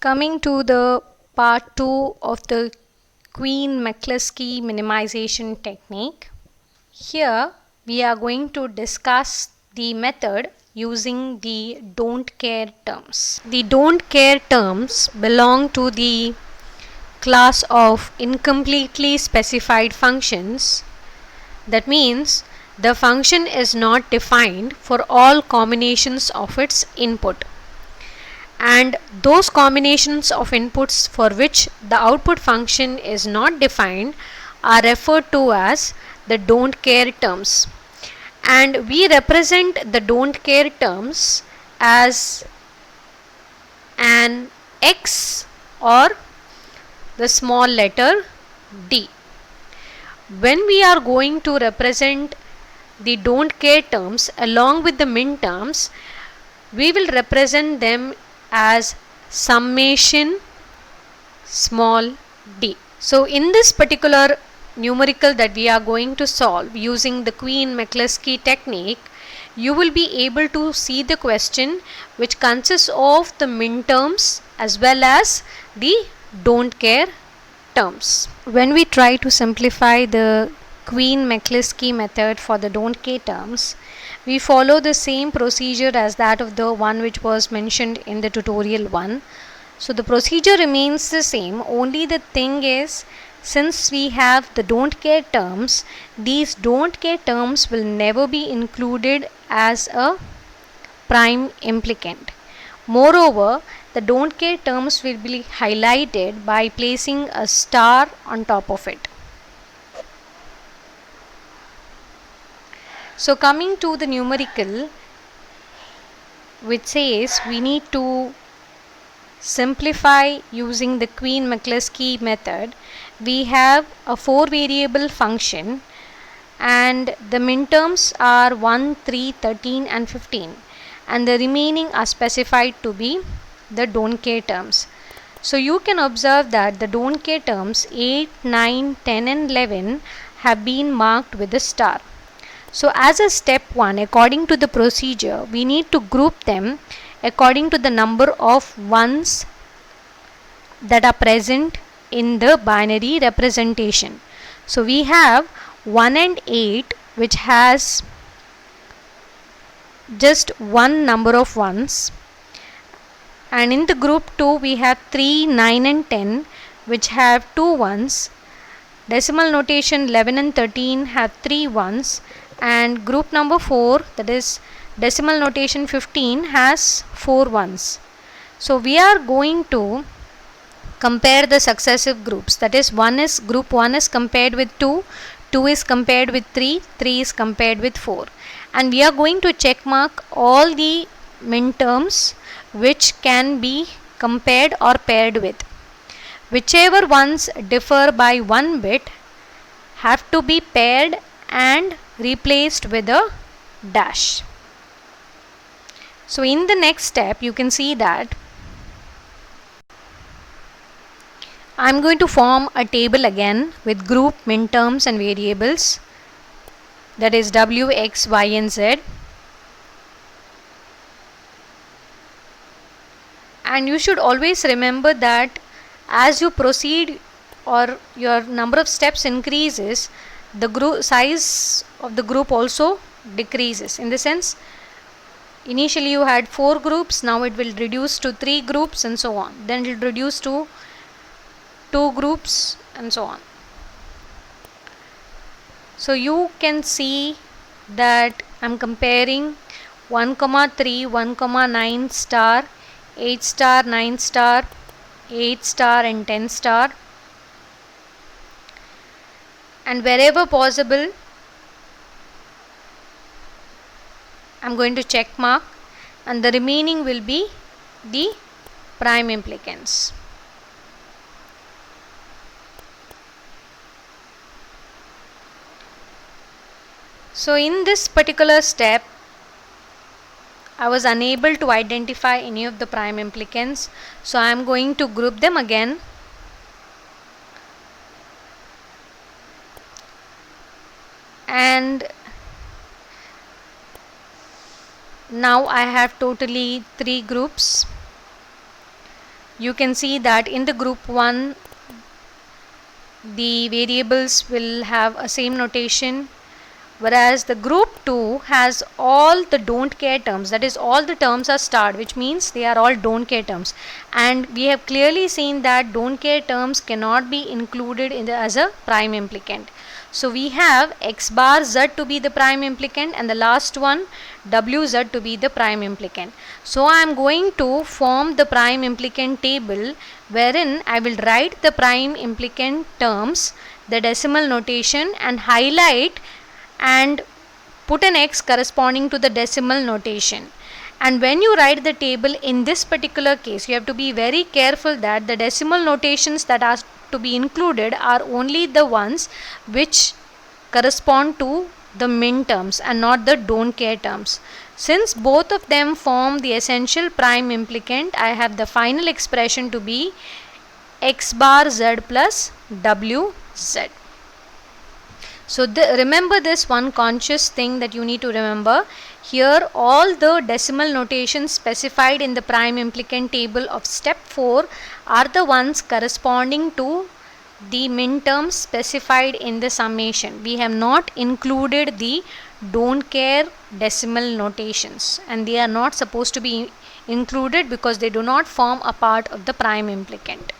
Coming to the part 2 of the Quine-McCluskey minimization technique. Here we are going to discuss the method using the don't care terms. The don't care terms belong to the class of incompletely specified functions. That means the function is not defined for all combinations of its input, and those combinations of inputs for which the output function is not defined are referred to as the don't care terms, and we represent the don't care terms as an x or the small letter d. When we are going to represent the don't care terms along with the min terms, we will represent them as summation small d. So in this particular numerical that we are going to solve using the Quine-McCluskey technique, you will be able to see the question which consists of the min terms as well as the don't care terms. When we try to simplify the Quine-McCluskey method for the don't care terms, we follow the same procedure as that of the one which was mentioned in the tutorial 1. So the procedure remains the same, only the thing is, since we have the don't care terms, these don't care terms will never be included as a prime implicant. Moreover, the don't care terms will be highlighted by placing a star on top of it. So coming to the numerical, which says we need to simplify using the Quine-McCluskey method, we have a 4 variable function and the min terms are 1, 3, 13 and 15, and the remaining are specified to be the don't care terms. So you can observe that the don't care terms 8, 9, 10 and 11 have been marked with a star. So as a step 1, according to the procedure, we need to group them according to the number of ones that are present in the binary representation. So we have 1 and 8 which has just one number of ones, and in the group 2 we have 3, 9 and 10 which have 2 ones. Decimal notation 11 and 13 have 3 ones, and group number 4, that is decimal notation 15, has 4 ones. So we are going to compare the successive groups, that is group 1 is compared with 2, 2 is compared with 3, 3 is compared with 4, and we are going to check mark all the min terms which can be compared or paired with. Whichever ones differ by 1 bit have to be paired and replaced with a dash. So in the next step you can see that I am going to form a table again with group, min terms and variables, that is w, x, y and z, and you should always remember that as you proceed or your number of steps increases, the group size of the group also decreases. In the sense, initially you had 4 groups, now it will reduce to 3 groups and so on, then it will reduce to 2 groups and so on. So you can see that I am comparing 1, 3, 1, 9 star, 8 star, 9 star, 8 star and 10 star, and wherever possible I am going to check mark, and the remaining will be the prime implicants. So in this particular step I was unable to identify any of the prime implicants, so I am going to group them again, and now I have totally 3 groups. you can see that in the group 1 the variables will have a same notation, whereas the group 2 has all the don't care terms, that is all the terms are starred, which means they are all don't care terms, and we have clearly seen that don't care terms cannot be included in as a prime implicant. So we have x bar z to be the prime implicant and the last one wz to be the prime implicant. So I am going to form the prime implicant table wherein I will write the prime implicant terms, the decimal notation, and highlight and put an x corresponding to the decimal notation. And when you write the table in this particular case, you have to be very careful that the decimal notations that are to be included are only the ones which correspond to the min terms and not the don't care terms. Since both of them form the essential prime implicant, I have the final expression to be x bar z plus wz. So remember this one conscious thing that you need to remember. Here all the decimal notations specified in the prime implicant table of step 4 are the ones corresponding to the min terms specified in the summation. We have not included the don't care decimal notations, and they are not supposed to be included because they do not form a part of the prime implicant.